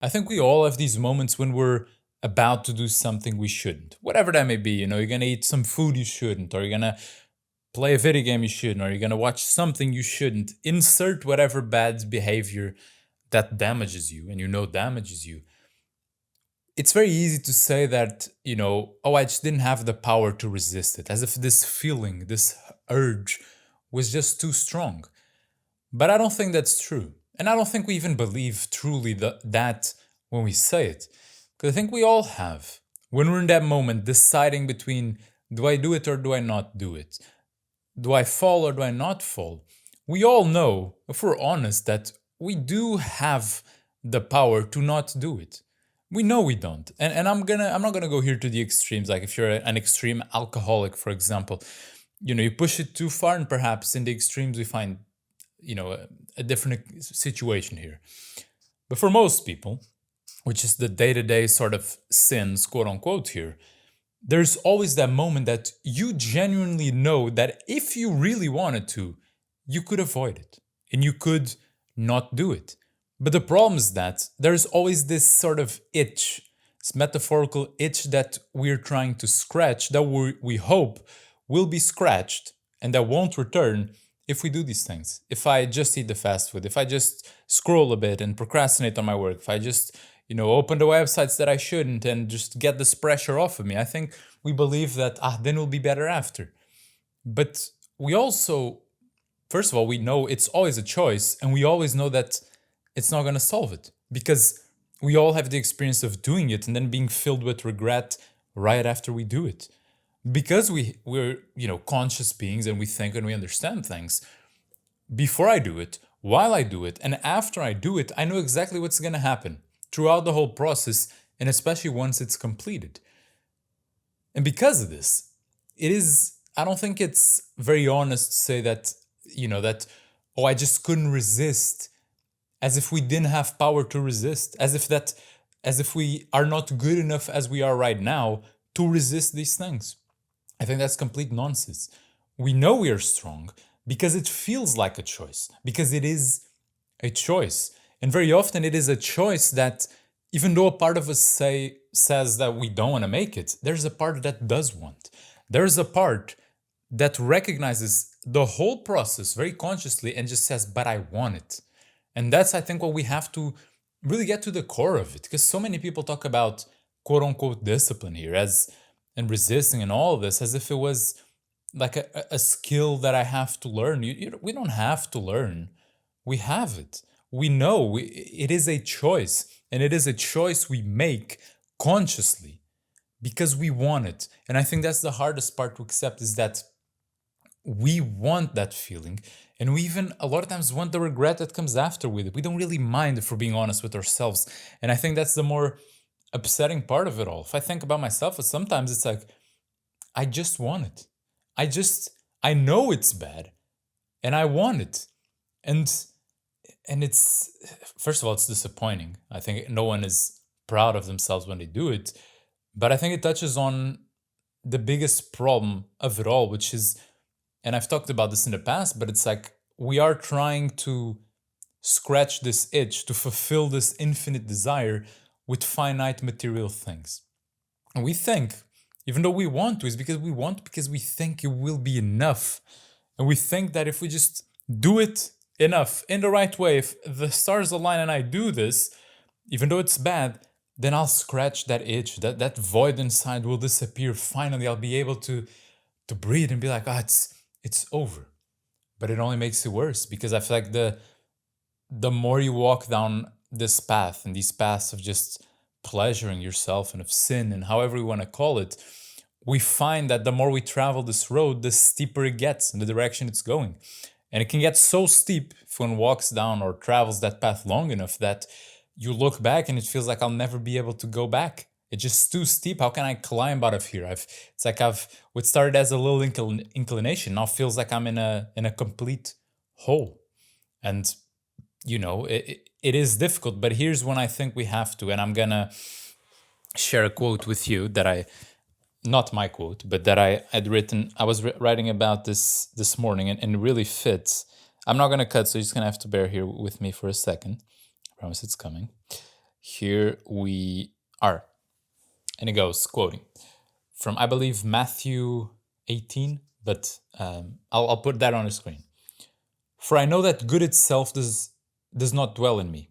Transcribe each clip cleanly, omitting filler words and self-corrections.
I think we all have these moments when we're about to do something we shouldn't, whatever that may be. You're gonna eat some food you shouldn't, or you're gonna play a video game you shouldn't, or you're gonna watch something you shouldn't. Insert whatever bad behavior that damages you and damages you. It's very easy to say that, oh, I just didn't have the power to resist it, as if this feeling, this urge was just too strong. But I don't think that's true. And I don't think we even believe truly that when we say it. Because I think we all have. When we're in that moment deciding between do I do it or do I not do it? Do I fall or do I not fall? We all know, if we're honest, that we do have the power to not do it. We know we don't. And I'm not gonna go here to the extremes. Like if you're an extreme alcoholic, for example, you push it too far, and perhaps in the extremes we find, a different situation here. But for most people, which is the day-to-day sort of sins, quote unquote, here, there's always that moment that you genuinely know that if you really wanted to, you could avoid it and you could not do it. But the problem is that there's always this sort of itch, this metaphorical itch that we're trying to scratch, that we hope will be scratched and that won't return if we do these things. If I just eat the fast food, if I just scroll a bit and procrastinate on my work, if I just open the websites that I shouldn't and just get this pressure off of me. I think we believe that, then we'll be better after. But we also, first of all, we know it's always a choice, and we always know that it's not going to solve it because we all have the experience of doing it and then being filled with regret right after we do it. Because we're conscious beings and we think and we understand things. Before I do it, while I do it, and after I do it, I know exactly what's going to happen throughout the whole process, and especially once it's completed. And because of this, I don't think it's very honest to say that, oh, I just couldn't resist, as if we didn't have power to resist, as if we are not good enough as we are right now to resist these things. I think that's complete nonsense. We know we are strong because it feels like a choice, because it is a choice. And very often it is a choice that, even though a part of us says that we don't want to make it, there's a part that does want. There's a part that recognizes the whole process very consciously and just says, but I want it. And that's, I think, what we have to really get to the core of it. Because so many people talk about quote unquote discipline here and resisting and all of this as if it was like a skill that I have to learn. We don't have to learn. We have it. We know it is a choice, and it is a choice we make consciously because we want it. And I think that's the hardest part to accept, is that we want that feeling, and we even a lot of times want the regret that comes after with it. We don't really mind, if we're being honest with ourselves. And I think that's the more upsetting part of it all. If I think about myself, sometimes it's like, I just want it. I know it's bad and I want it. And it's, first of all, it's disappointing. I think no one is proud of themselves when they do it. But I think it touches on the biggest problem of it all, which is, and I've talked about this in the past, but it's like we are trying to scratch this itch to fulfill this infinite desire with finite material things. And we think, even though we want to, is because we think it will be enough. And we think that if we just do it enough in the right way, if the stars align and I do this, even though it's bad, then I'll scratch that itch, that void inside will disappear. Finally, I'll be able to breathe and be like, it's over. But it only makes it worse, because I feel like the more you walk down this path, and these paths of just pleasuring yourself and of sin and however you want to call it, we find that the more we travel this road, the steeper it gets in the direction it's going. And it can get so steep if one walks down or travels that path long enough that you look back and it feels like I'll never be able to go back. It's just too steep. How can I climb out of here? It's like what started as a little inclination now feels like I'm in a complete hole. And it is difficult, but here's when I think we have to, and I'm gonna share a quote with you that not my quote, but that I had written. I was writing about this morning, and it really fits. I'm not gonna cut, so you're just gonna have to bear here with me for a second. I promise it's coming. Here we are. And it goes, quoting from, I believe, Matthew 18, but I'll put that on the screen. For I know that good itself does not dwell in me,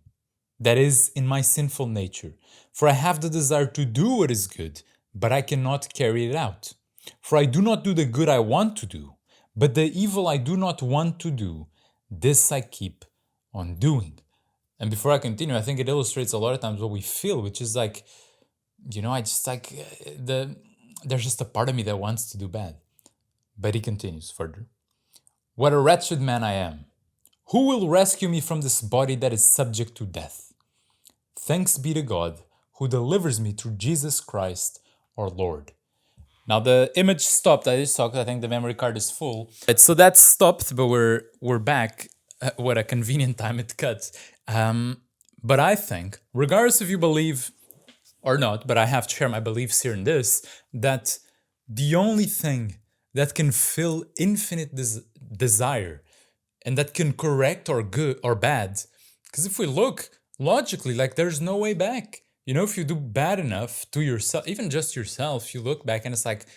that is, in my sinful nature. For I have the desire to do what is good, but I cannot carry it out. For I do not do the good I want to do, but the evil I do not want to do, this I keep on doing. And before I continue, I think it illustrates a lot of times what we feel, which is like, I just like there's just a part of me that wants to do bad. But he continues further. What a wretched man I am! Who will rescue me from this body that is subject to death? Thanks be to God who delivers me through Jesus Christ our Lord. Now the image stopped. I just talked. I think the memory card is full. So that's stopped, but we're back. What a convenient time it cuts. But I think, regardless if you believe or not, but I have to share my beliefs here in this, that the only thing that can fill infinite desire and that can correct or good or bad, because if we look logically, like there's no way back. If you do bad enough to yourself, even just yourself, you look back and it's like,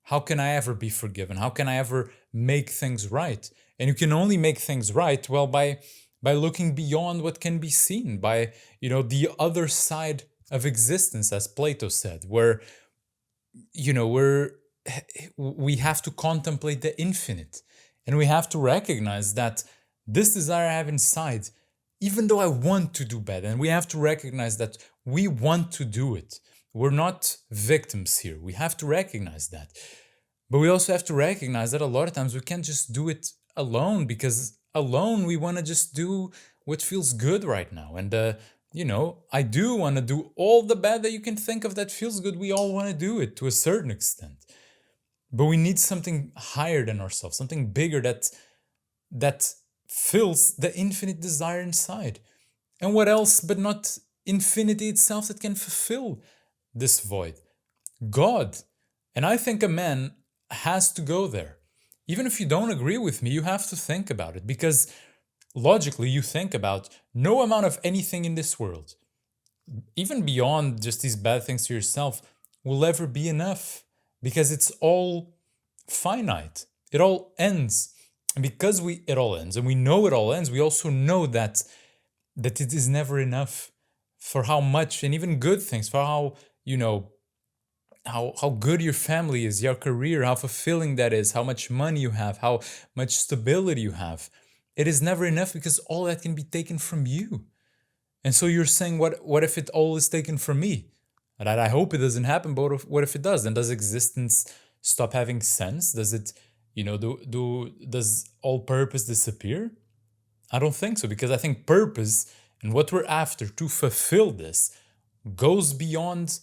how can I ever be forgiven? How can I ever make things right? And you can only make things right, well, by looking beyond what can be seen, by, the other side of existence, as Plato said, where, we have to contemplate the infinite. And we have to recognize that this desire I have inside, even though I want to do bad, and we have to recognize that we want to do it. We're not victims here. We have to recognize that. But we also have to recognize that a lot of times we can't just do it alone, because alone we want to just do what feels good right now. And, I do want to do all the bad that you can think of that feels good. We all want to do it to a certain extent. But we need something higher than ourselves, something bigger that fills the infinite desire inside. And what else but not infinity itself that can fulfill this void? God. And I think a man has to go there. Even if you don't agree with me, you have to think about it, because logically you think about no amount of anything in this world, even beyond just these bad things to yourself, will ever be enough, because it's all finite. It all ends. And because it all ends, and we know it all ends, we also know that it is never enough for how much, and even good things, for how, how good your family is, your career, how fulfilling that is, how much money you have, how much stability you have. It is never enough, because all that can be taken from you. And so you're saying, what if it all is taken from me? And I hope it doesn't happen, but what if it does? Then does existence stop having sense? Does it, does all purpose disappear? I don't think so, because I think purpose and what we're after to fulfill this goes beyond,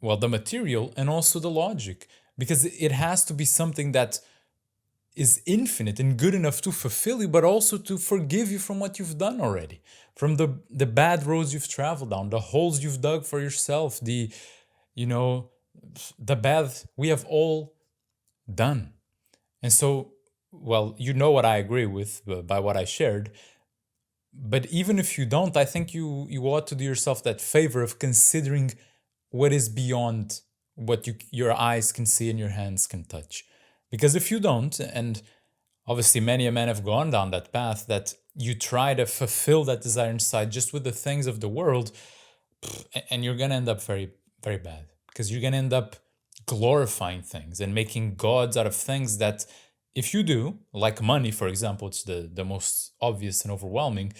well, the material and also the logic, because it has to be something that is infinite and good enough to fulfill you, but also to forgive you from what you've done already, from the bad roads you've traveled down, the holes you've dug for yourself, the bad we have all done. And so, well, what I agree with by what I shared. But even if you don't, I think you ought to do yourself that favor of considering what is beyond what your eyes can see and your hands can touch. Because if you don't, and obviously many a men have gone down that path, that you try to fulfill that desire inside just with the things of the world, and you're going to end up very, very bad. Because you're going to end up glorifying things and making gods out of things that, if you do, like money, for example, it's the most obvious and overwhelming,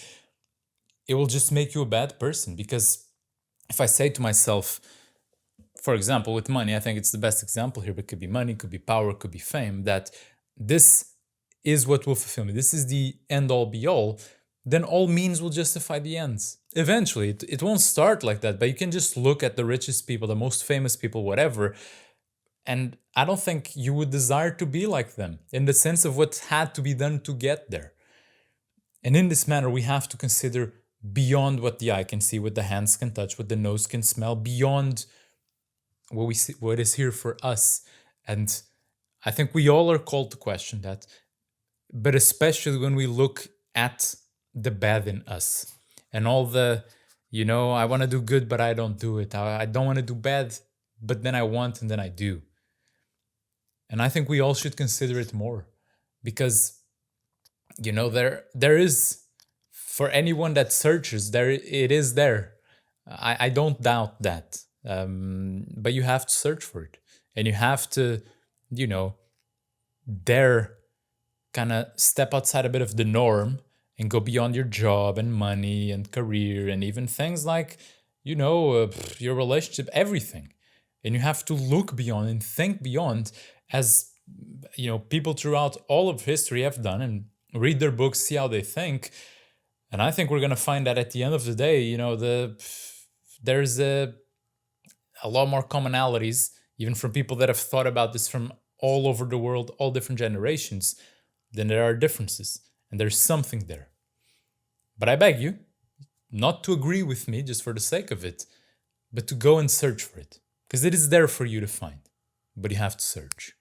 it will just make you a bad person. Because if I say to myself, for example, with money, I think it's the best example here, but it could be money, could be power, could be fame, that this is what will fulfill me, this is the end all be all, then all means will justify the ends. Eventually, it won't start like that, but you can just look at the richest people, the most famous people, whatever, and I don't think you would desire to be like them in the sense of what had to be done to get there. And in this manner, we have to consider beyond what the eye can see, what the hands can touch, what the nose can smell, beyond what we see, what is here for us. And I think we all are called to question that, but especially when we look at the bad in us and all the You know, I want to do good, but I don't do it. I don't want to do bad, but then I want and then I do. And I think we all should consider it more because, you know, there is, for anyone that searches, there it is there. I don't doubt that. But you have to search for it. And you have to, you know, dare kind of step outside a bit of the norm and go beyond your job and money and career and even things like, you know, your relationship, everything. And you have to look beyond and think beyond, as you know, people throughout all of history have done, and read their books, see how they think. And I think we're going to find that at the end of the day, you know, there's a lot more commonalities, even from people that have thought about this from all over the world, all different generations, than there are differences. And there's something there. But I beg you not to agree with me just for the sake of it, but to go and search for it. Because it is there for you to find. But you have to search.